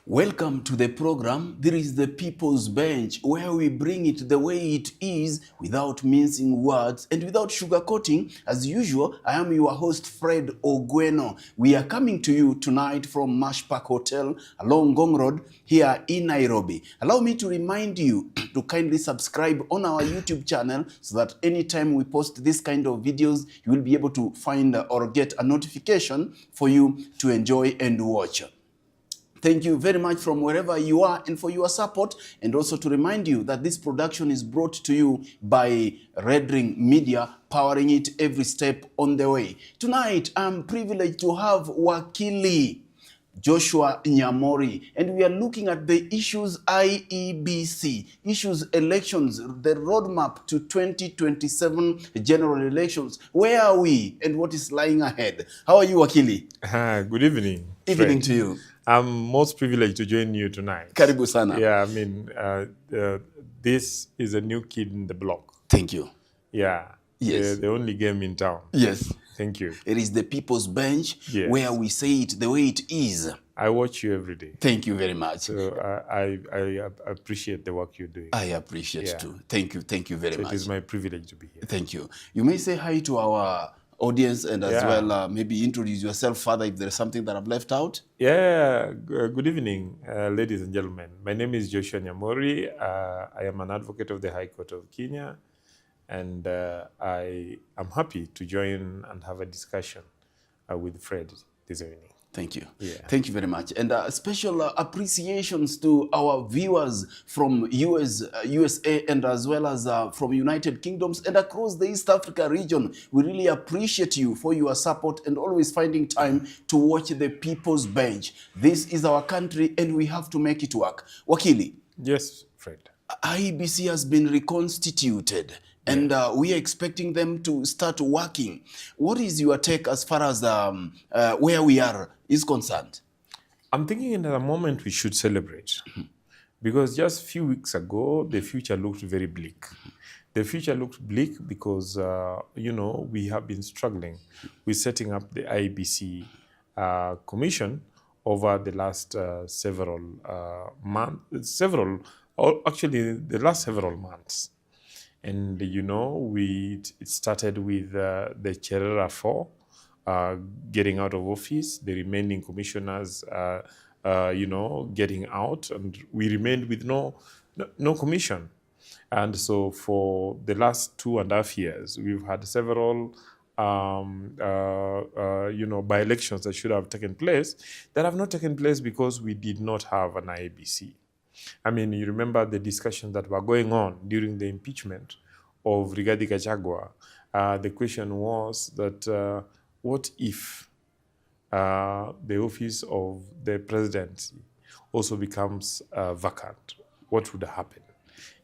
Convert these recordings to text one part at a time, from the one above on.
Welcome to the program. There is the People's Bench, where we bring it the way it is without mincing words and without sugarcoating. As usual, I am your host, Fred Ogweno. We are coming to you tonight from Marsh Park Hotel along Ngong Road here in Nairobi. Allow me to remind you to kindly subscribe on our YouTube channel so that anytime we post this kind of videos, you will be able to find or get a notification for you to enjoy and watch. Thank you very much from wherever you are and for your support, and also to remind you that this production is brought to you by Red Ring Media, powering it every step on the way. Tonight, I'm privileged to have Wakili Joshua Nyamori, and we are looking at the issues IEBC, issues elections, the roadmap to 2027 general elections. Where are we and what is lying ahead? How are you, Wakili? Good evening. Evening to you. I'm most privileged to join you tonight. Karibu sana. Yeah, I mean, this is a new kid in the block. Thank you. Yeah. Yes. The only game in town. Yes. Thank you. It is the People's Bench, Yes, where we say it the way it is. I watch you every day. Thank you very much. So I appreciate the work you're doing. I appreciate too. Thank you. Thank you very much. It is my privilege to be here. Thank you. You may say hi to our audience and as well maybe introduce yourself further if there's something that I've left out. Yeah, good evening, ladies and gentlemen. My name is Joshua Nyamori. I am an advocate of the High Court of Kenya, and I am happy to join and have a discussion with Fred this evening. Thank you. Yeah. Thank you very much. And special appreciations to our viewers from USA and as well as from United Kingdoms and across the East Africa region. We really appreciate you for your support and always finding time to watch the People's Bench. This is our country and we have to make it work. Wakili. Yes, Fred. IEBC has been reconstituted, and we are expecting them to start working. What is your take as far as where we are is concerned? I'm thinking at the moment we should celebrate, because just a few weeks ago, the future looked very bleak. The future looked bleak because, we have been struggling with setting up the IEBC commission over the last several last several months. And, it started with the Cherera 4 getting out of office, the remaining commissioners, getting out, and we remained with no commission. And so for the last 2.5 years, we've had several by-elections that should have taken place that have not taken place because we did not have an IEBC. I mean, you remember the discussions that were going on during the impeachment of Rigathi Gachagua. The question was that what if the office of the presidency also becomes vacant? What would happen?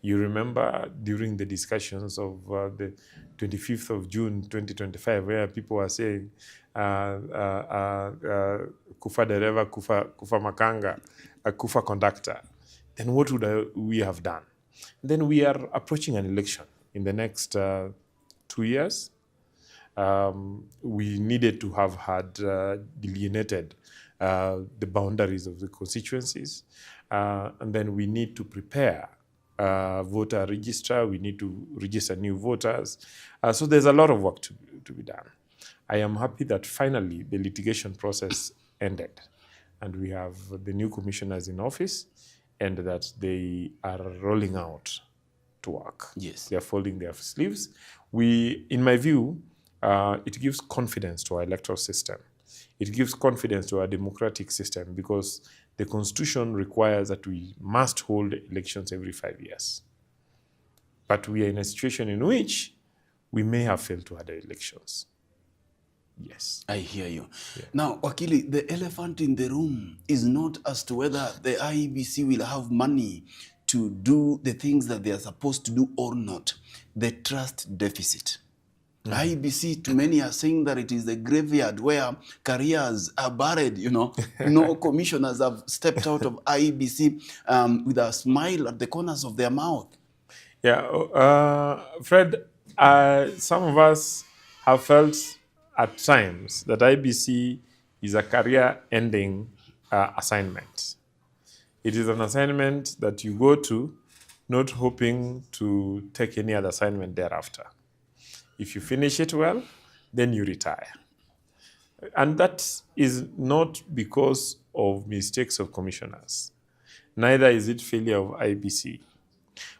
You remember during the discussions of the 25th of June 2025, where people were saying, kufa dereva, kufa makanga, kufa conductor. Then what would we have done? Then we are approaching an election in the next 2 years. We needed to have had delineated the boundaries of the constituencies. And then we need to prepare voter register. We need to register new voters. So there's a lot of work to be done. I am happy that finally the litigation process ended and we have the new commissioners in office, and that they are rolling out to work. Yes. They are folding their sleeves. In my view, it gives confidence to our electoral system. It gives confidence to our democratic system because the Constitution requires that we must hold elections every 5 years. But we are in a situation in which we may have failed to have elections. Yes. I hear you. Yeah. Now, Wakili, the elephant in the room is not as to whether the IEBC will have money to do the things that they are supposed to do or not. The trust deficit. IEBC, to many, are saying that it is the graveyard where careers are buried, No commissioners have stepped out of IEBC with a smile at the corners of their mouth. Yeah, Fred, some of us have felt at times that IEBC is a career-ending assignment. It is an assignment that you go to, not hoping to take any other assignment thereafter. If you finish it well, then you retire. And that is not because of mistakes of commissioners. Neither is it failure of IEBC.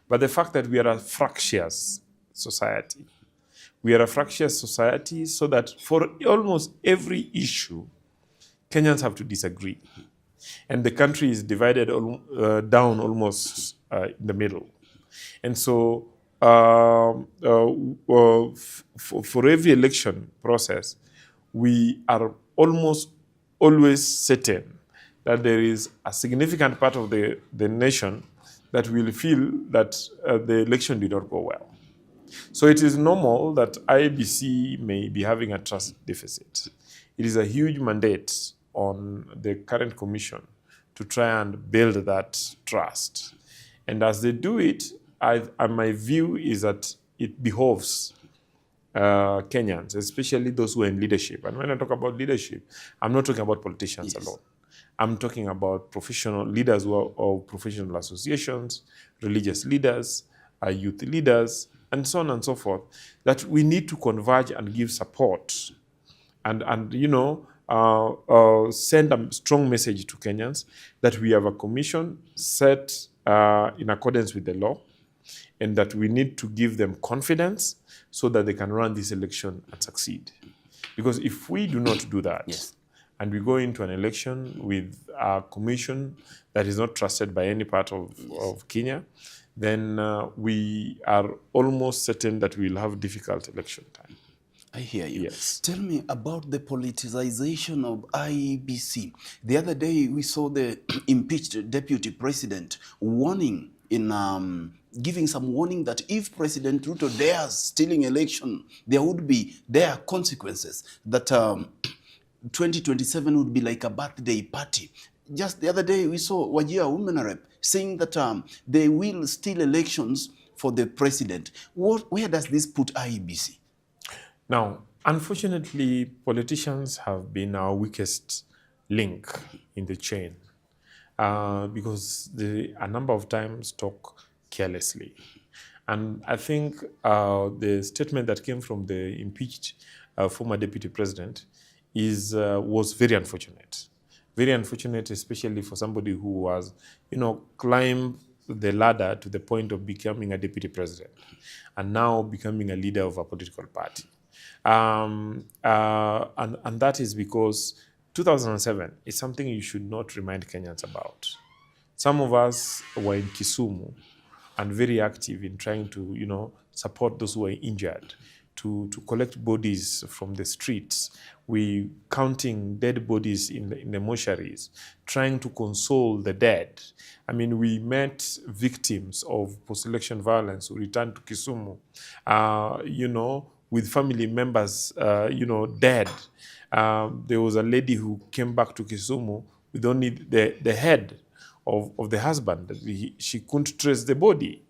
But the fact that we are a fractious society. We are a fractious society so that for almost every issue, Kenyans have to disagree. And the country is divided down almost in the middle. And so for every election process, we are almost always certain that there is a significant part of the nation that will feel that the election did not go well. So it is normal that IEBC may be having a trust deficit. It is a huge mandate on the current commission to try and build that trust. And as they do it, my view is that it behoves Kenyans, especially those who are in leadership. And when I talk about leadership, I'm not talking about politicians alone. I'm talking about professional leaders who are of professional associations, religious leaders, youth leaders, and so on and so forth, that we need to converge and give support and send a strong message to Kenyans that we have a commission set in accordance with the law, and that we need to give them confidence so that they can run this election and succeed. Because if we do not do that, and we go into an election with a commission that is not trusted by any part of Kenya, then we are almost certain that we'll have difficult election time. I hear you. Yes. Tell me about the politicization of IEBC. The other day, we saw the impeached deputy president warning giving some warning that if President Ruto dares stealing election, there would be consequences, that 2027 would be like a birthday party. Just the other day, we saw Wajir Women Rep saying that they will steal elections for the president. Where does this put IEBC? Now, unfortunately, politicians have been our weakest link in the chain because they a number of times talk carelessly. And I think the statement that came from the impeached former deputy president was very unfortunate. Very unfortunate, especially for somebody who was, climbed the ladder to the point of becoming a deputy president and now becoming a leader of a political party. And that is because 2007 is something you should not remind Kenyans about. Some of us were in Kisumu and very active in trying to, support those who were injured, to collect bodies from the streets. We counting dead bodies in the mortuaries, trying to console the dead. I mean, we met victims of post-election violence who returned to Kisumu, with family members, dead. There was a lady who came back to Kisumu with only the head of the husband. She couldn't trace the body.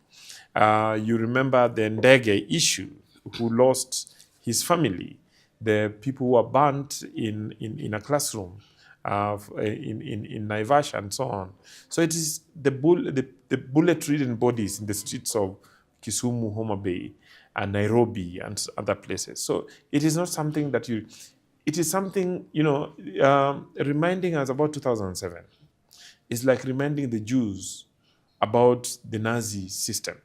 You remember the Ndege issue, who lost his family. The people who were burnt in a classroom in Naivasha and so on. So it is the bullet-ridden bodies in the streets of Kisumu, Homa Bay, and Nairobi and other places. So it is not something that it is something, reminding us about 2007. It's like reminding the Jews about the Nazi system,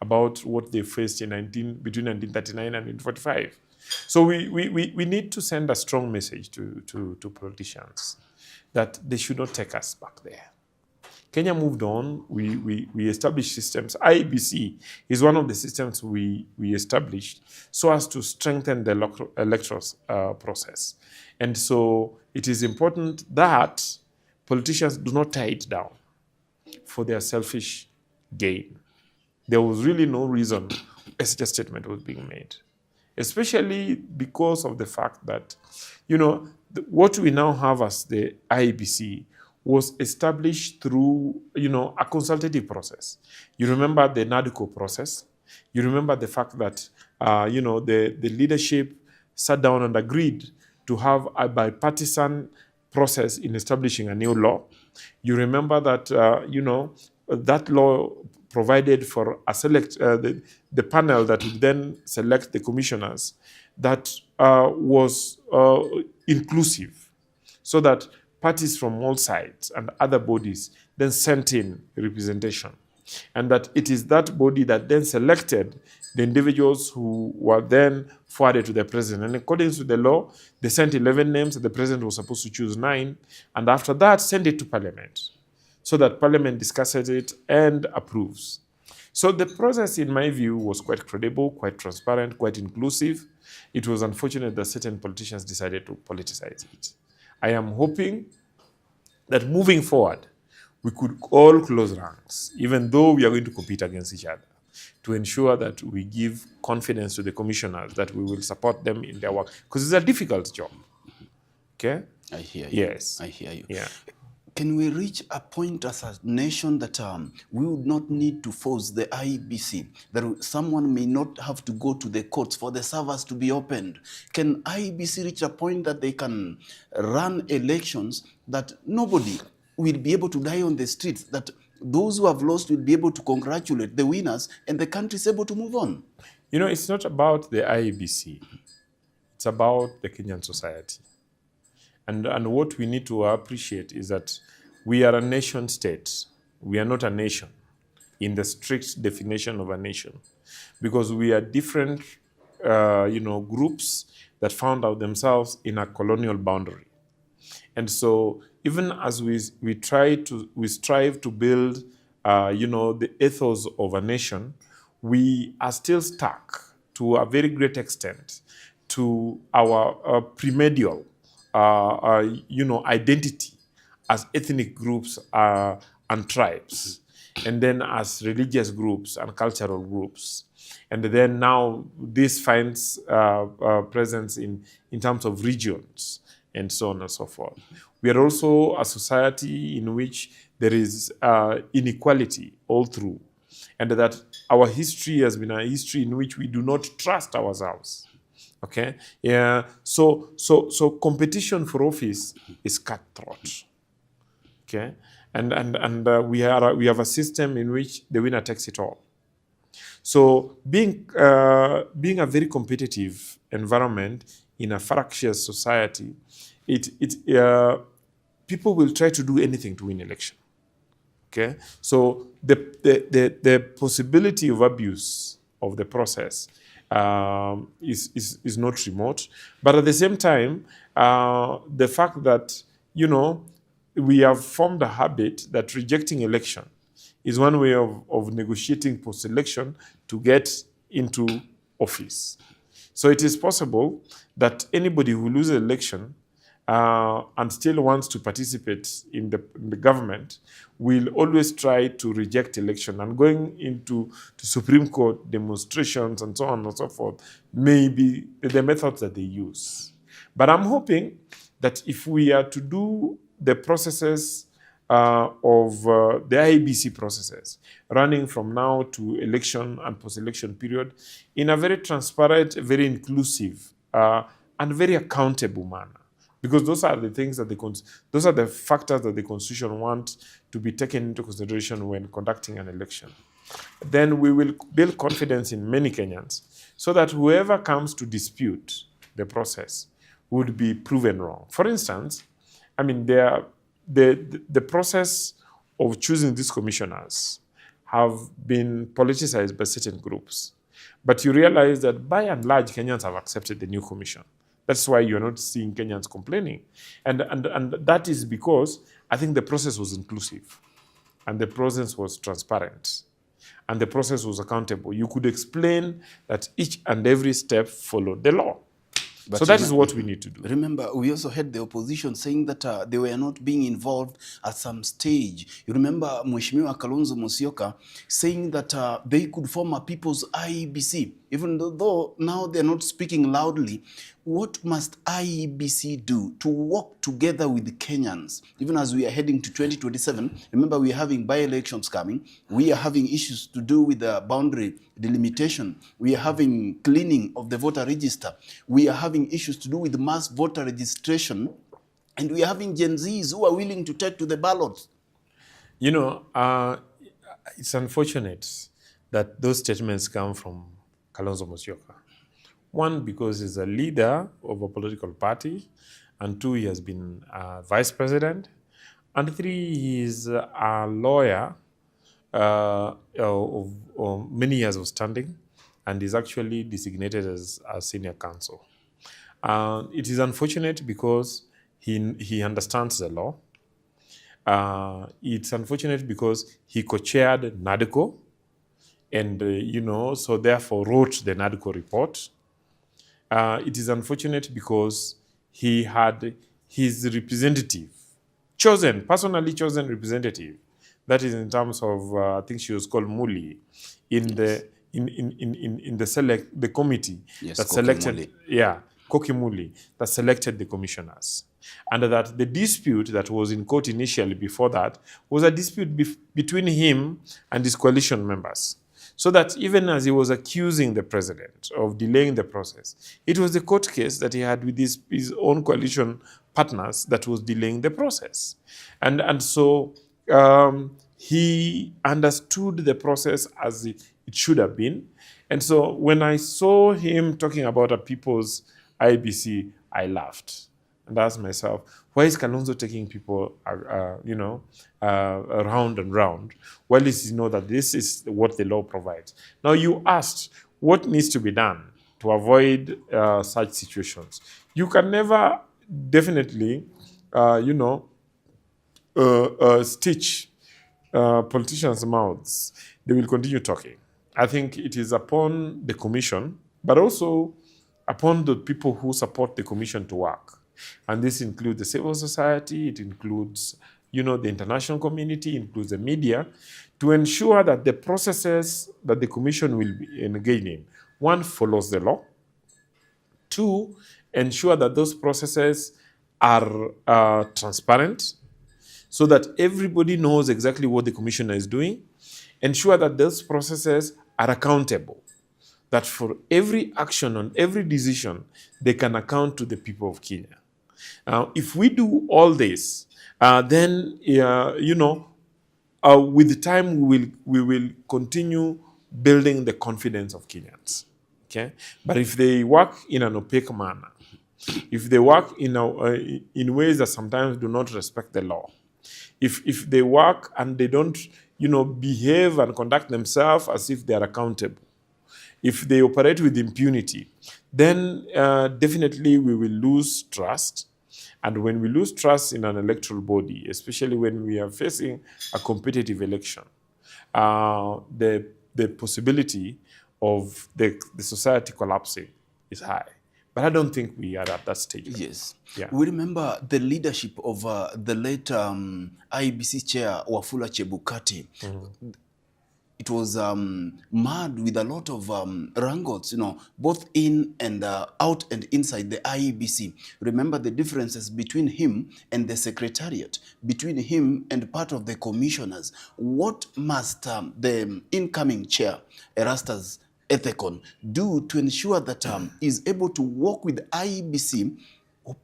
about what they faced between 1939 and 1945. So we need to send a strong message to politicians that they should not take us back there. Kenya moved on. We established systems. IEBC is one of the systems we established so as to strengthen the electoral process. And so it is important that politicians do not tie it down for their selfish gain. There was really no reason such a statement was being made, especially because of the fact that, what we now have as the IEBC was established through, a consultative process. You remember the NADCO process. You remember the fact that, the leadership sat down and agreed to have a bipartisan process in establishing a new law. You remember that, that law provided for a the panel that would then select the commissioners that was inclusive, so that parties from all sides and other bodies then sent in representation. And that it is that body that then selected the individuals who were then forwarded to the president. And according to the law, they sent 11 names, and the president was supposed to choose 9. And after that, send it to parliament, so that parliament discusses it and approves. So the process, in my view, was quite credible, quite transparent, quite inclusive. It was unfortunate that certain politicians decided to politicize it. I am hoping that moving forward, we could all close ranks, even though we are going to compete against each other, to ensure that we give confidence to the commissioners that we will support them in their work, because it's a difficult job. Okay? I hear you. Yes. I hear you. Yeah. Can we reach a point as a nation that we would not need to force the IEBC, that someone may not have to go to the courts for the servers to be opened? Can IEBC reach a point that they can run elections that nobody will be able to die on the streets, that those who have lost will be able to congratulate the winners, and the country is able to move on? You know, it's not about the IEBC. It's about the Kenyan society. And what we need to appreciate is that we are a nation state. We are not a nation in the strict definition of a nation, because we are different, groups that found out themselves in a colonial boundary. And so, even as we strive to build, the ethos of a nation, we are still stuck to a very great extent to our primordial identity as ethnic groups and tribes, and then as religious groups and cultural groups. And then now this finds presence in terms of regions and so on and so forth. We are also a society in which there is inequality all through, and that our history has been a history in which we do not trust ourselves. Okay, yeah. So competition for office is cutthroat. Okay, and we have a system in which the winner takes it all. So being a very competitive environment in a fractious society, people will try to do anything to win election. Okay, so the possibility of abuse of the process is not remote, but at the same time, the fact that we have formed a habit that rejecting election is one way of negotiating post-election to get into office. So it is possible that anybody who loses an election and still wants to participate in the government will always try to reject election, and going into the Supreme Court demonstrations and so on and so forth may be the methods that they use. But I'm hoping that if we are to do the processes of the IEBC processes running from now to election and post-election period in a very transparent, very inclusive, and very accountable manner, because those are the things that those are the factors that the Constitution wants to be taken into consideration when conducting an election, then we will build confidence in many Kenyans, so that whoever comes to dispute the process would be proven wrong. For instance, I mean, the process of choosing these commissioners have been politicized by certain groups. But you realize that by and large, Kenyans have accepted the new commission. That's why you're not seeing Kenyans complaining. And that is because I think the process was inclusive, and the process was transparent, and the process was accountable. You could explain that each and every step followed the law. But so that is what we need to do. Remember, we also had the opposition saying that they were not being involved at some stage. You remember Mheshimiwa Kalonzo Musyoka saying that they could form a people's IEBC, even though now they're not speaking loudly. What must IEBC do to work together with the Kenyans, even as we are heading to 2027? Remember, we are having by-elections coming. We are having issues to do with the boundary delimitation. We are having cleaning of the voter register. We are having issues to do with mass voter registration And we're having Gen Zs who are willing to take to the ballot. You know, it's unfortunate that those statements come from Kalonzo Musyoka. One, because he's a leader of a political party, and two, he has been vice president, and three, he's a lawyer of many years of standing, and is actually designated as a senior counsel. It is unfortunate because he understands the law. It's unfortunate because he co-chaired NADCO, and so therefore wrote the NADCO report. It is unfortunate because he had his representative, personally chosen representative, that is in terms of, I think she was called Muli, in the committee Yes, that Koki selected, Muli. Koki Muli, that selected the commissioners. And that the dispute that was in court initially before that was a dispute between him and his coalition members. So that even as he was accusing the president of delaying the process, it was the court case that he had with his own coalition partners that was delaying the process. And so he understood the process as it should have been. And so when I saw him talking about a people's IEBC, I laughed and asked myself, why is Kalonzo taking people, round and round? Well, does he know that this is what the law provides? Now, you asked, what needs to be done to avoid such situations? You can never definitely, stitch politicians' mouths. They will continue talking. I think it is upon the commission, but also upon the people who support the commission to work. And this includes the civil society, it includes, the international community, it includes the media, to ensure that the processes that the commission will be engaged in, one, follows the law. Two, ensure that those processes are transparent, so that everybody knows exactly what the commissioner is doing. Ensure that those processes are accountable, that for every action on every decision, they can account to the people of Kenya. If we do all this, then with time we will continue building the confidence of Kenyans. Okay, but if they work in an opaque manner, if they work in ways that sometimes do not respect the law, if they work and they don't behave and conduct themselves as if they are accountable, if they operate with impunity, then definitely we will lose trust. And when we lose trust in an electoral body, especially when we are facing a competitive election, the possibility of the society collapsing is high. But I don't think we are at that stage. Yes. Yeah. We remember the leadership of the late IEBC chair, Wafula Chebukati. Mm-hmm. It was marred with a lot of wrangles, both in and out and inside the IEBC. Remember the differences between him and the secretariat, between him and part of the commissioners. What must the incoming chair, Erastus Ethekon, do to ensure that is able to work with IEBC,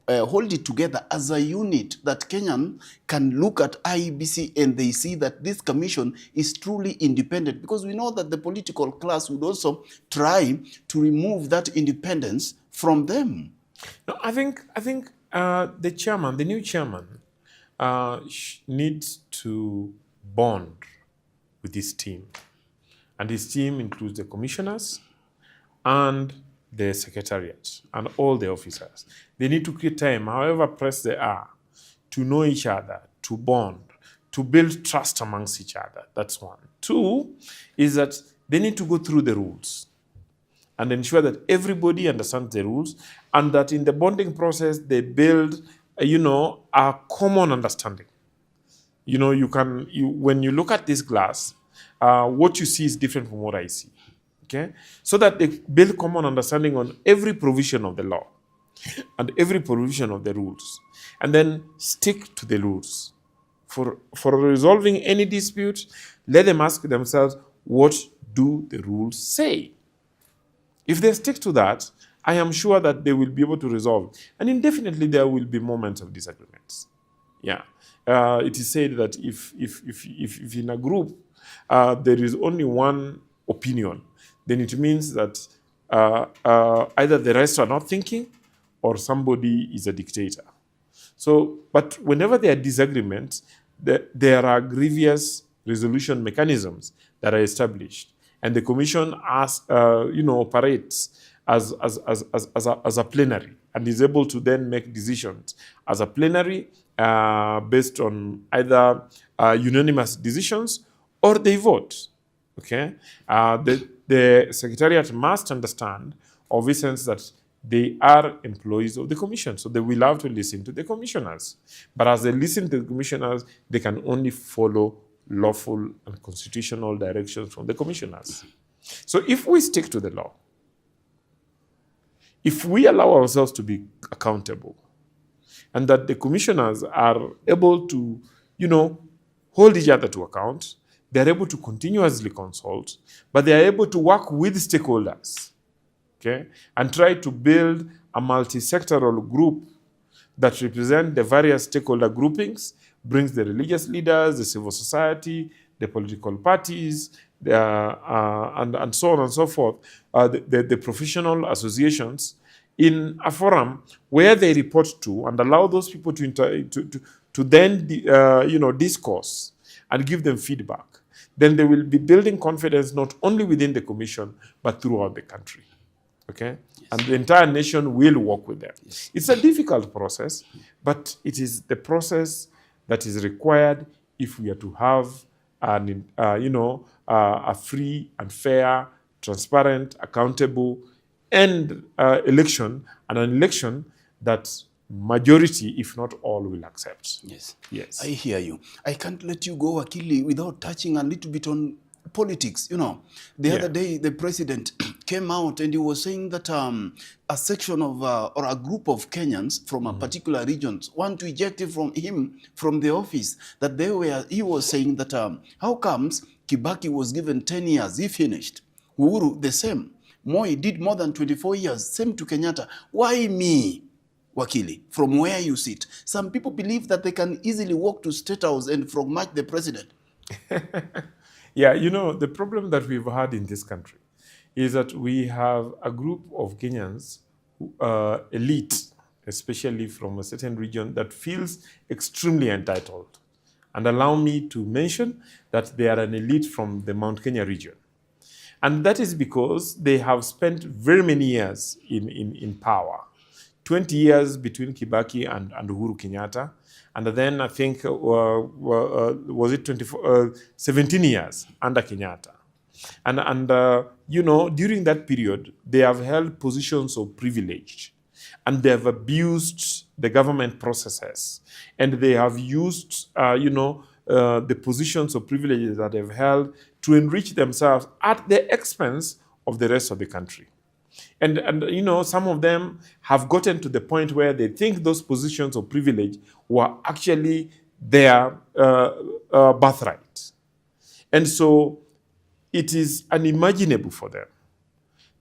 hold it together as a unit, that Kenyan can look at IEBC and they see that this commission is truly independent? Because we know that the political class would also try to remove that independence from them. No, I think the new chairman, needs to bond with his team. And his team includes the commissioners and the secretariat and all the officers. They need to create time, however pressed they are, to know each other, to bond, to build trust amongst each other. That's one. Two is that they need to go through the rules and ensure that everybody understands the rules, and that in the bonding process they build, a common understanding. When you look at this glass, what you see is different from what I see. Okay? So that they build common understanding on every provision of the law and every provision of the rules, and then stick to the rules. For resolving any dispute, let them ask themselves, what do the rules say? If they stick to that, I am sure that they will be able to resolve. And indefinitely there will be moments of disagreements. Yeah. It is said that if in a group there is only one opinion, then it means that either the rest are not thinking or somebody is a dictator. So, but whenever there are disagreements, there are grievous resolution mechanisms that are established, and the commission operates as a plenary and is able to then make decisions as a plenary based on either unanimous decisions or they vote. Okay, the secretariat must understand, of essence, that they are employees of the commission, so they will have to listen to the commissioners. But as they listen to the commissioners, they can only follow lawful and constitutional directions from the commissioners. So if we stick to the law, if we allow ourselves to be accountable, and that the commissioners are able to, hold each other to account, they're able to continuously consult, but they are able to work with stakeholders, okay, and try to build a multi-sectoral group that represent the various stakeholder groupings, brings the religious leaders, the civil society, the political parties, and so on and so forth, the professional associations, in a forum where they report to, and allow those people to then discourse and give them feedback. Then they will be building confidence not only within the commission but throughout the country. Okay? Yes. And the entire nation will work with them. Yes. It's a difficult process, but it is the process that is required if we are to have a free and fair, transparent, accountable, and election, and an election that majority, if not all, will accept. Yes. Yes. I hear you. I can't let you go, Akili, without touching a little bit on politics. The other day, the president came out and he was saying that a section of, or a group of Kenyans from a particular region want to eject him from the office. That he was saying that how comes Kibaki was given 10 years, he finished. Uhuru, the same. Moi did more than 24 years, same to Kenyatta. Why me, Wakili, from where you sit? Some people believe that they can easily walk to State House and frog-march the president. Yeah, the problem that we've had in this country is that we have a group of Kenyans, elite, especially from a certain region, that feels extremely entitled. And allow me to mention that they are an elite from the Mount Kenya region. And that is because they have spent very many years in power. 20 years between Kibaki and Uhuru Kenyatta. And then I think, was it 17 years under Kenyatta. And during that period, they have held positions of privilege. And they have abused the government processes. And they have used, the positions of privilege that they've held to enrich themselves at the expense of the rest of the country. And some of them have gotten to the point where they think those positions of privilege were actually their birthright. And so it is unimaginable for them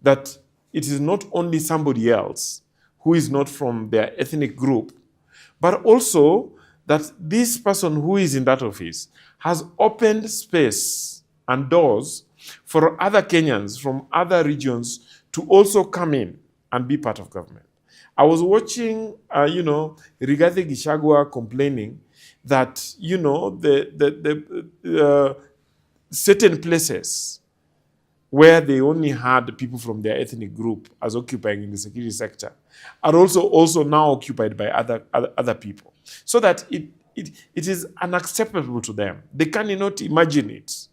that it is not only somebody else who is not from their ethnic group, but also that this person who is in that office has opened space and doors for other Kenyans from other regions to also come in and be part of government. I was watching, Rigathi Gachagua complaining that, the certain places where they only had people from their ethnic group as occupying in the security sector are also now occupied by other people. So that it is unacceptable to them. They cannot imagine it.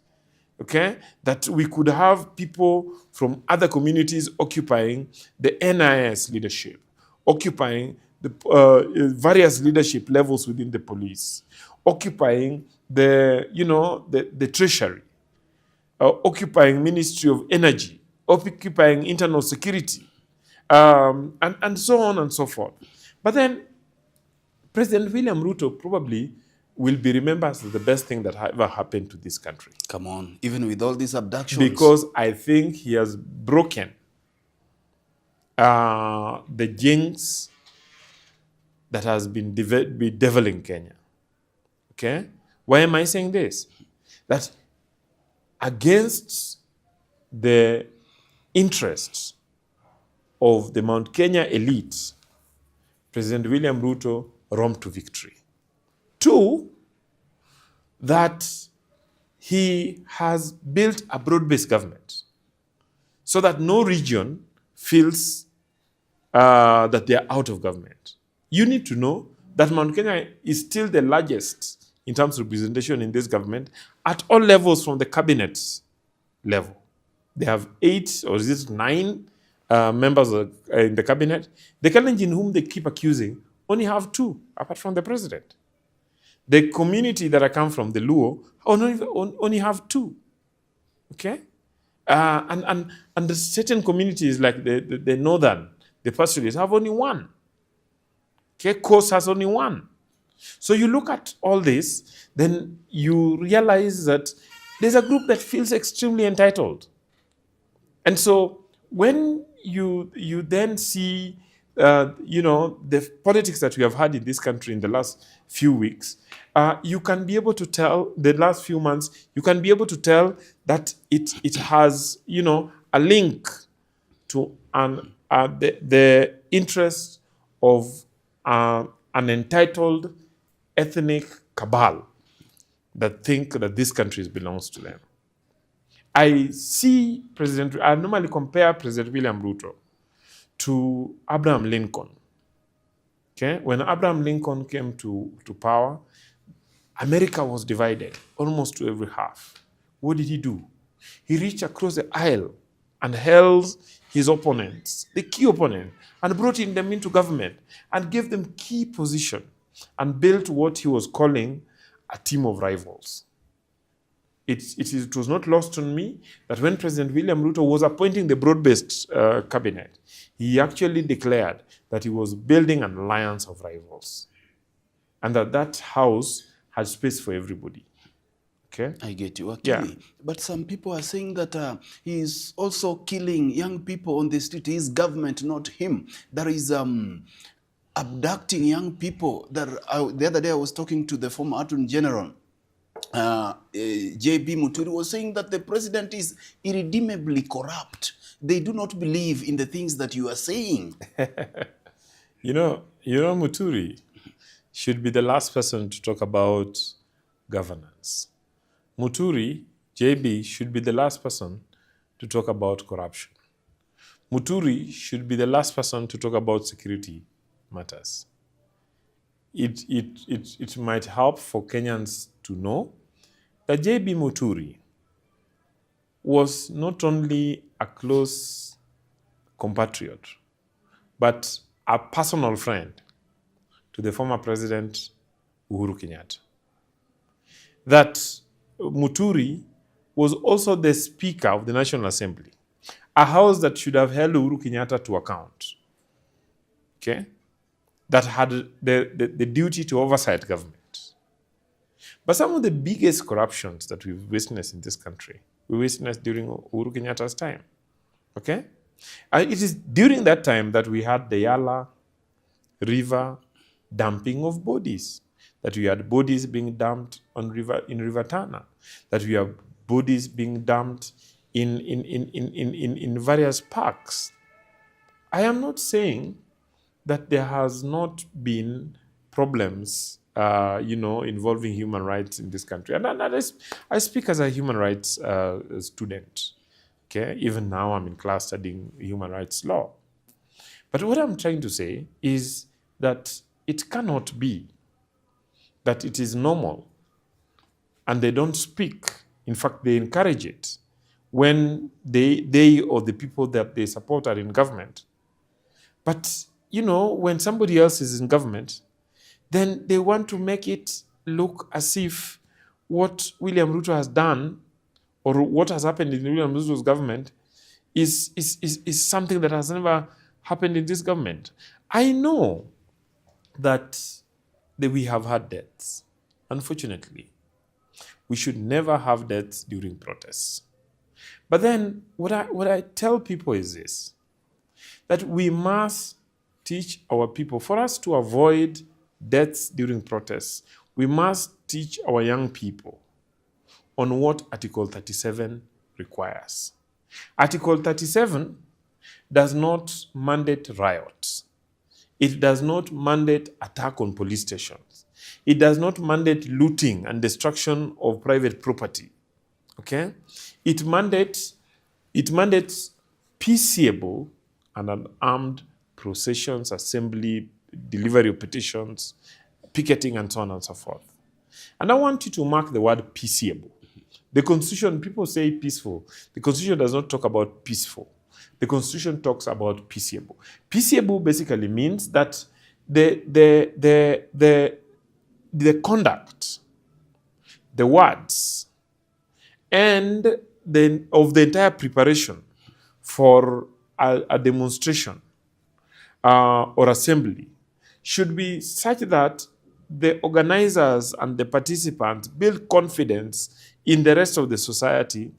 Okay, that we could have people from other communities occupying the NIS leadership, occupying the various leadership levels within the police, occupying the treasury, occupying Ministry of Energy, occupying internal security, and so on and so forth. But then President William Ruto probably will be remembered as the best thing that ever happened to this country. Come on, even with all these abductions. Because I think he has broken the jinx that has been bedeviling Kenya. Okay? Why am I saying this? That against the interests of the Mount Kenya elite, President William Ruto romped to victory. Two, that he has built a broad-based government so that no region feels that they are out of government. You need to know that Mount Kenya is still the largest in terms of representation in this government at all levels from the cabinet level. They have 8 or is it 9 members in the cabinet. The Kalenjin whom they keep accusing only have 2, apart from the president. The community that I come from, the Luo, only have 2. Okay? And the certain communities like the northern, the pastoralists have only 1. Okay? Coast has only 1. So you look at all this, then you realize that there's a group that feels extremely entitled. And so when you then see, the politics that we have had in this country in the last few weeks, you can be able to tell, the last few months, you can be able to tell that it has, a link to the interest of an entitled ethnic cabal that think that this country belongs to them. I normally compare President William Ruto to Abraham Lincoln. Okay? When Abraham Lincoln came to power, America was divided almost to every half. What did he do? He reached across the aisle and held his opponents, the key opponent, and brought them into government and gave them key position and built what he was calling a team of rivals. It was not lost on me that when President William Ruto was appointing the broad-based cabinet, he actually declared that he was building an alliance of rivals and that house had space for everybody. Okay? I get you, actually. Yeah. But some people are saying that he's also killing young people on the street. His government, not him. There is abducting young people. The other day I was talking to the former Attorney General, J.B. Muturi, was saying that the president is irredeemably corrupt. They do not believe in the things that you are saying. Muturi should be the last person to talk about governance. Muturi, JB, should be the last person to talk about corruption. Muturi should be the last person to talk about security matters. It might help for Kenyans to know that JB Muturi was not only a close compatriot, but a personal friend to the former president Uhuru Kenyatta. That Muturi was also the Speaker of the National Assembly, a house that should have held Uhuru Kenyatta to account, okay? That had the duty to oversight government. But some of the biggest corruptions that we've witnessed in this country, we witnessed during Uhuru Kenyatta's time, okay? It is during that time that we had the Yala River dumping of bodies, that we had bodies being dumped in River Tana, that we have bodies being dumped in various parks. I am not saying that there has not been problems, involving human rights in this country. And I speak as a human rights student. Okay, even now I'm in class studying human rights law. But what I'm trying to say is that it cannot be that it is normal and they don't speak. In fact, they encourage it when they or the people that they support are in government. But, when somebody else is in government, then they want to make it look as if what William Ruto has done or what has happened in William Ruto's government is something that has never happened in this government. I know that we have had deaths. Unfortunately, we should never have deaths during protests. But then what I tell people is this, that we must teach our people, for us to avoid deaths during protests, we must teach our young people on what Article 37 requires. Article 37 does not mandate riots. It does not mandate attack on police stations. It does not mandate looting and destruction of private property. Okay? It mandates peaceable and unarmed processions, assembly, delivery of petitions, picketing, and so on and so forth. And I want you to mark the word peaceable. The Constitution, people say peaceful. The Constitution does not talk about peaceful. The Constitution talks about peaceable. Peaceable basically means that the conduct, the words, and of the entire preparation for a demonstration or assembly should be such that the organizers and the participants build confidence in the rest of the society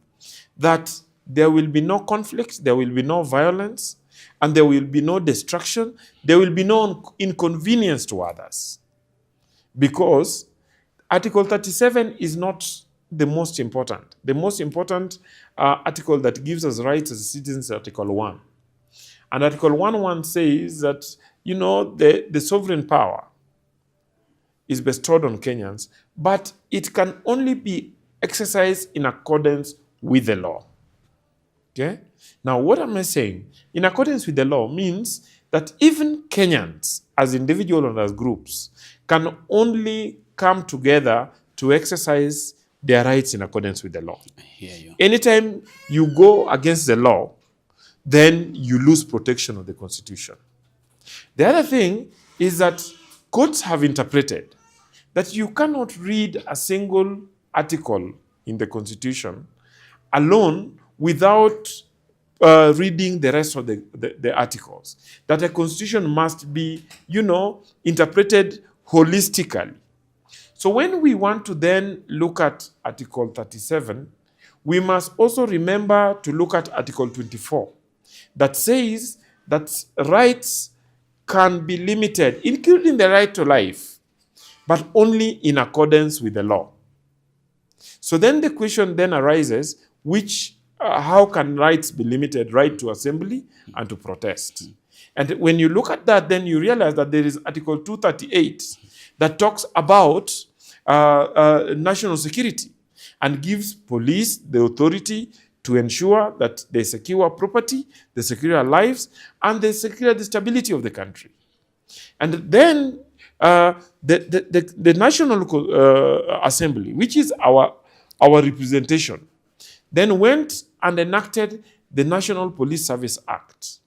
that there will be no conflict, there will be no violence, and there will be no destruction, there will be no inconvenience to others. Because Article 37 is not the most important. The most important article that gives us rights as citizens is Article 1. And Article 1.1 says that, the sovereign power is bestowed on Kenyans, but it can only be exercised in accordance with the law. Okay? Now, what am I saying? In accordance with the law means that even Kenyans, as individuals and as groups, can only come together to exercise their rights in accordance with the law. I hear you. Anytime you go against the law, then you lose protection of the Constitution. The other thing is that courts have interpreted that you cannot read a single article in the Constitution alone without reading the rest of the articles. That a Constitution must be, interpreted holistically. So when we want to then look at Article 37, we must also remember to look at Article 24, that says that rights can be limited, including the right to life, but only in accordance with the law. So then the question then arises, how can rights be limited? Right to assembly and to protest. And when you look at that, then you realize that there is Article 238 that talks about national security and gives police the authority to ensure that they secure property, they secure lives, and they secure the stability of the country. And then the National Assembly, which is our representation, then went and enacted the National Police Service Act.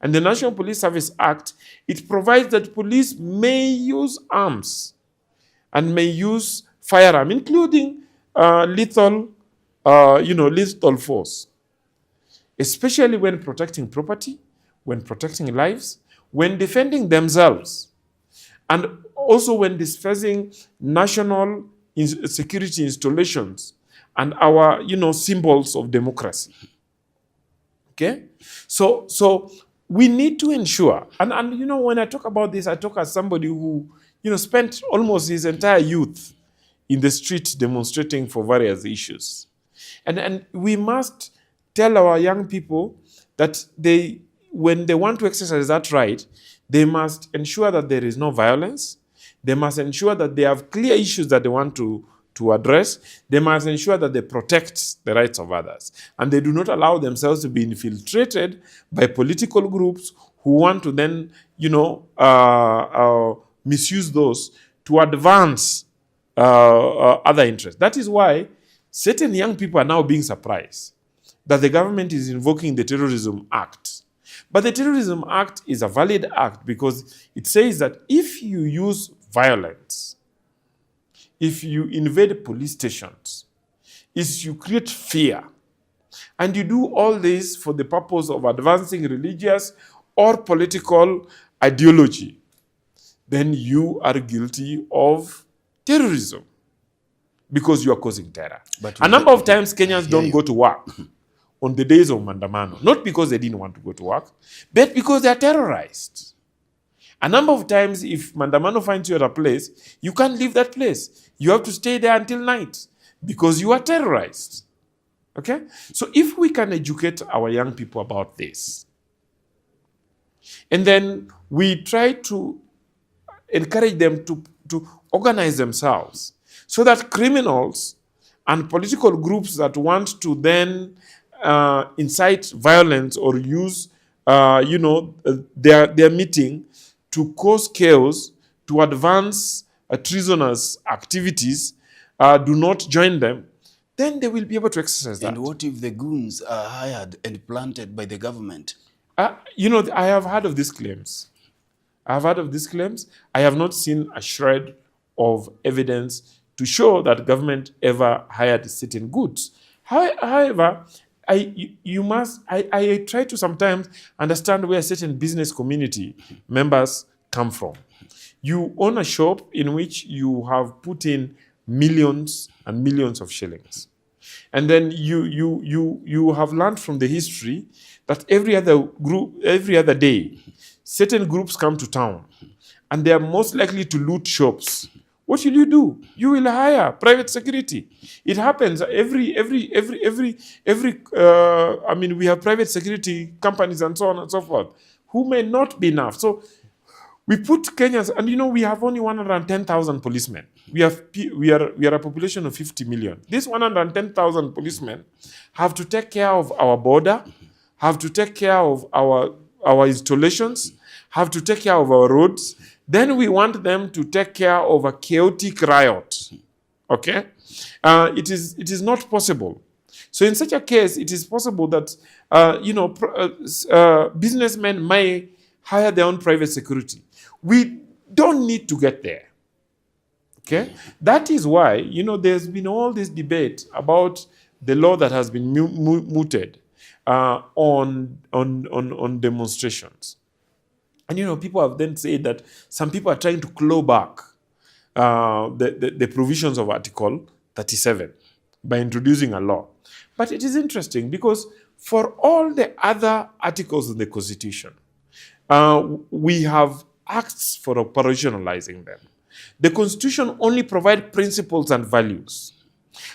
And the National Police Service Act, it provides that police may use arms and may use firearm, including lethal force, especially when protecting property, when protecting lives, when defending themselves, and also when dispersing national security installations and our, symbols of democracy. Okay? So we need to ensure, and when I talk about this, I talk as somebody who, spent almost his entire youth in the street demonstrating for various issues. And we must tell our young people that when they want to exercise that right, they must ensure that there is no violence. They must ensure that they have clear issues that they want to address. They must ensure that they protect the rights of others. And they do not allow themselves to be infiltrated by political groups who want to then, misuse those to advance other interests. That is why certain young people are now being surprised that the government is invoking the Terrorism Act. But the Terrorism Act is a valid act because it says that if you use violence, if you invade police stations, if you create fear, and you do all this for the purpose of advancing religious or political ideology, then you are guilty of terrorism because you are causing terror. But a number of times Kenyans don't go to work on the days of Mandamano, not because they didn't want to go to work, but because they are terrorized. A number of times, if Mandamano finds you at a place, you can't leave that place. You have to stay there until night because you are terrorized. Okay? So if we can educate our young people about this, and then we try to encourage them to organize themselves so that criminals and political groups that want to then incite violence or use, their meeting to cause chaos, to advance treasonous activities, do not join them, then they will be able to exercise that. And what if the goons are hired and planted by the government? I have heard of these claims. I have not seen a shred of evidence to show that government ever hired certain goods. However, I try to sometimes understand where certain business community members come from. You own a shop in which you have put in millions and millions of shillings. And then you have learned from the history that every other day, certain groups come to town and they are most likely to loot shops. What will you do? You will hire private security. It happens we have private security companies and so on and so forth, who may not be enough. So we put Kenyans, and we have only 110,000 policemen. We are a population of 50 million. These 110,000 policemen have to take care of our border, have to take care of our installations, have to take care of our roads. Then we want them to take care of a chaotic riot. Okay? It is not possible. So in such a case, it is possible that businessmen may hire their own private security. We don't need to get there. Okay? That is why, there's been all this debate about the law that has been mooted on demonstrations. And, people have then said that some people are trying to claw back the provisions of Article 37 by introducing a law. But it is interesting because for all the other articles in the Constitution, we have acts for operationalizing them. The Constitution only provides principles and values.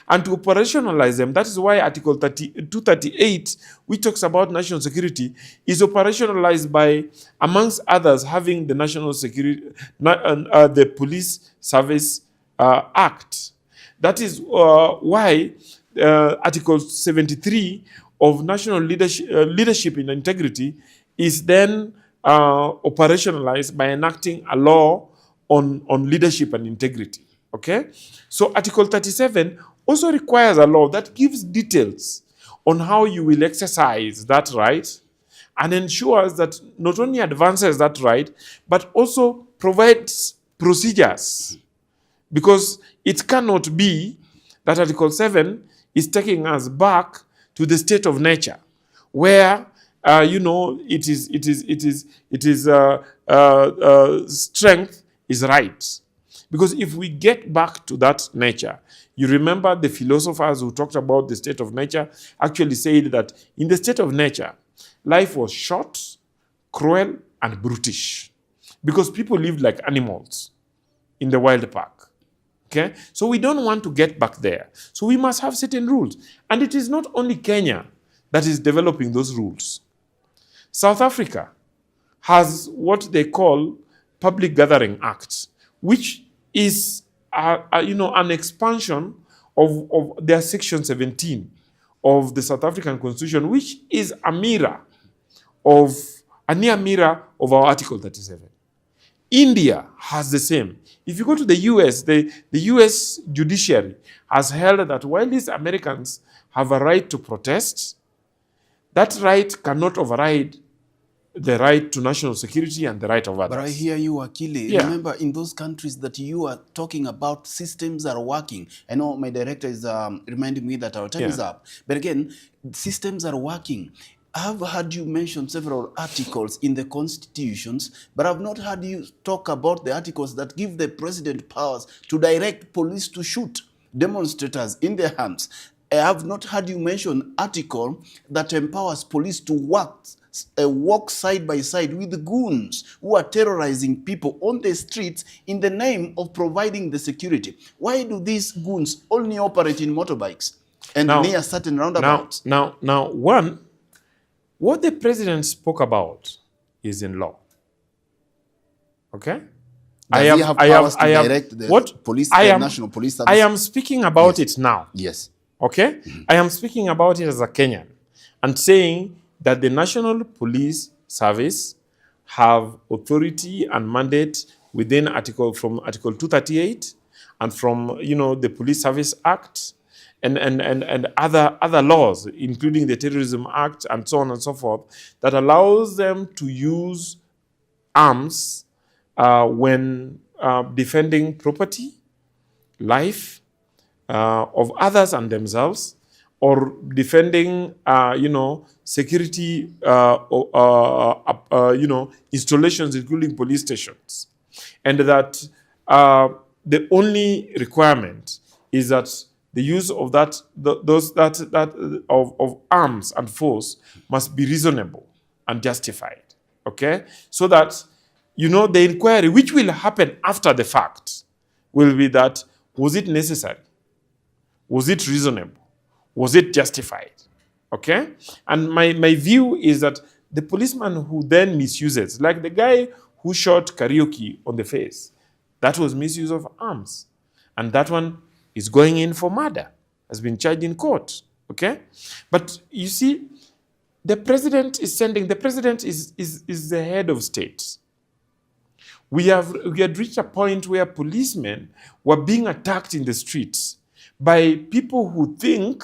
And to operationalize them, that is why Article 238, which talks about national security, is operationalized by, amongst others, having the National Security, the Police Service Act. That is why Article 73 of National Leadership in Integrity is then operationalized by enacting a law on leadership and integrity. Okay? So Article 37 also requires a law that gives details on how you will exercise that right and ensures that not only advances that right, but also provides procedures. Because it cannot be that Article 7 is taking us back to the state of nature, where strength is right. Because if we get back to that nature, you remember the philosophers who talked about the state of nature actually said that in the state of nature, life was short, cruel, and brutish. Because people lived like animals in the wild park. Okay? So we don't want to get back there. So we must have certain rules. And it is not only Kenya that is developing those rules. South Africa has what they call Public Gathering Act, which is an expansion of their Section 17 of the South African Constitution, which is a near mirror of our Article 37. India has the same. If you go to the US, the US judiciary has held that while these Americans have a right to protest, that right cannot override the right to national security and the right of others. But I hear you, Akile. Yeah. Remember, in those countries that you are talking about, systems are working. I know my director is reminding me that our time is up. But again, systems are working. I've heard you mention several articles in the constitutions, but I've not heard you talk about the articles that give the president powers to direct police to shoot demonstrators in their hands. I have not heard you mention article that empowers police to walk side by side with goons who are terrorizing people on the streets in the name of providing the security. Why do these goons only operate in motorbikes and near certain roundabouts? Now, one, what the president spoke about is in law. Okay? Does he have powers to direct the police, the national police service? I am speaking about it now. Yes. Okay? I am speaking about it as a Kenyan and saying that the National Police Service have authority and mandate within from Article 238 and from the Police Service Act and other laws, including the Terrorism Act and so on and so forth, that allows them to use arms when defending property, life of others and themselves, or defending, security, installations, including police stations, and that the only requirement is that the use of of arms and force must be reasonable and justified. Okay, so that the inquiry, which will happen after the fact, will be that was it necessary, was it reasonable, was it justified? Okay? And my view is that the policeman who then misuses, like the guy who shot Karaoke on the face, that was misuse of arms. And that one is going in for murder, has been charged in court. Okay? But you see, the president is the head of state. We had reached a point where policemen were being attacked in the streets by people who think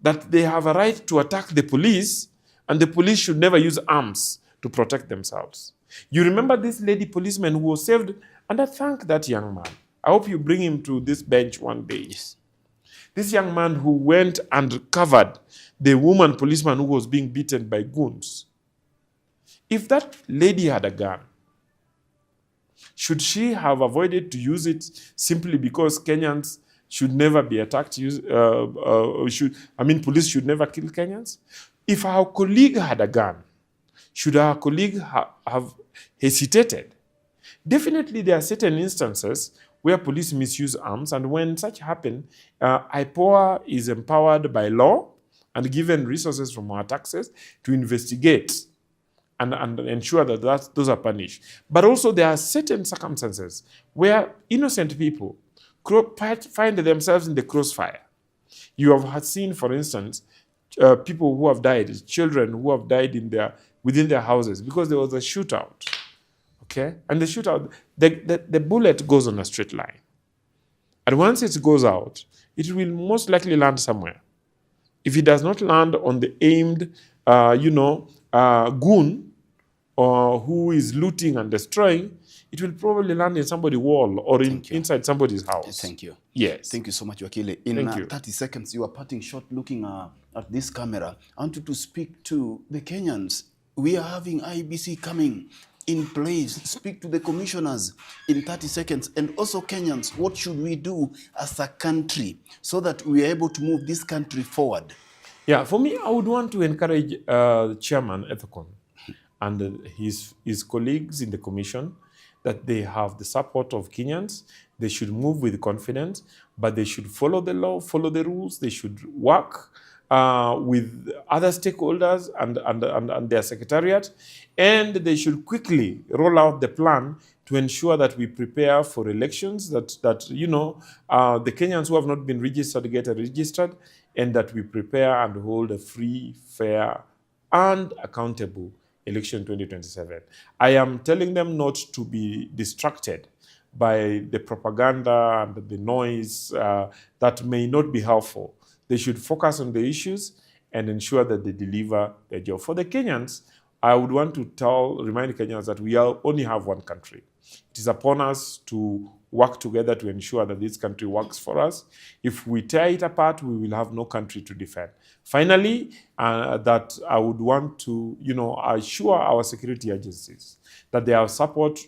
that they have a right to attack the police and the police should never use arms to protect themselves. You remember this lady policeman who was saved, and I thank that young man. I hope you bring him to this bench one day. Yes. This young man who went and covered the woman policeman who was being beaten by goons. If that lady had a gun, should she have avoided to use it simply because Kenyans should never be attacked? Police should never kill Kenyans? If our colleague had a gun, should our colleague have hesitated? Definitely there are certain instances where police misuse arms, and when such happen, IPOA is empowered by law and given resources from our taxes to investigate and ensure that those are punished. But also there are certain circumstances where innocent people find themselves in the crossfire. You have seen, for instance, people who have died, children who have died within their houses because there was a shootout. Okay? And the shootout, the bullet goes on a straight line. And once it goes out, it will most likely land somewhere. If it does not land on the aimed, goon, or who is looting and destroying, it will probably land in somebody's wall or inside somebody's house. Thank you. Yes. Thank you so much, Wakile. In 30 seconds, you are parting short looking at this camera. I want you to speak to the Kenyans. We are having IEBC coming in place. Speak to the commissioners in 30 seconds. And also Kenyans, what should we do as a country so that we are able to move this country forward? Yeah, for me, I would want to encourage the chairman, Ethicon, and his colleagues in the commission, that they have the support of Kenyans. They should move with confidence, but they should follow the law, follow the rules. They should work with other stakeholders and their secretariat, and they should quickly roll out the plan to ensure that we prepare for elections, that the Kenyans who have not been registered get registered, and that we prepare and hold a free, fair, and accountable election 2027. I am telling them not to be distracted by the propaganda and the noise that may not be helpful. They should focus on the issues and ensure that they deliver their job. For the Kenyans, I would want to remind Kenyans that we only have one country. It is upon us to work together to ensure that this country works for us. If we tear it apart, we will have no country to defend. Finally, that I would want to, assure our security agencies that they have support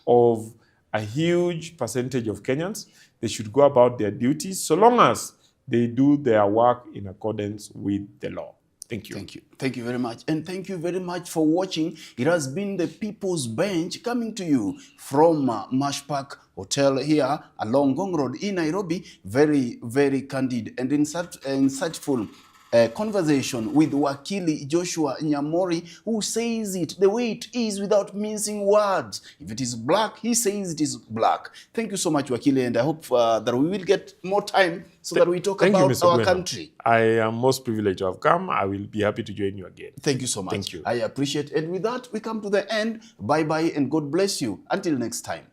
of a huge percentage of Kenyans. They should go about their duties so long as they do their work in accordance with the law. Thank you. Thank you. Thank you very much. And thank you very much for watching. It has been the People's Bench coming to you from Marsh Park Hotel here along Ngong Road in Nairobi. Very, very candid and insightful conversation with Wakili Joshua Nyamori, who says it the way it is without mincing words. If it is black, he says it is black. Thank you so much, Wakili, and I hope that we will get more time so that we talk about Mr. our Bueno. country. I am most privileged to have come. I will be happy to join you again. Thank you so much. Thank you. I appreciate it. And with that, we come to the end. Bye-bye and God bless you. Until next time.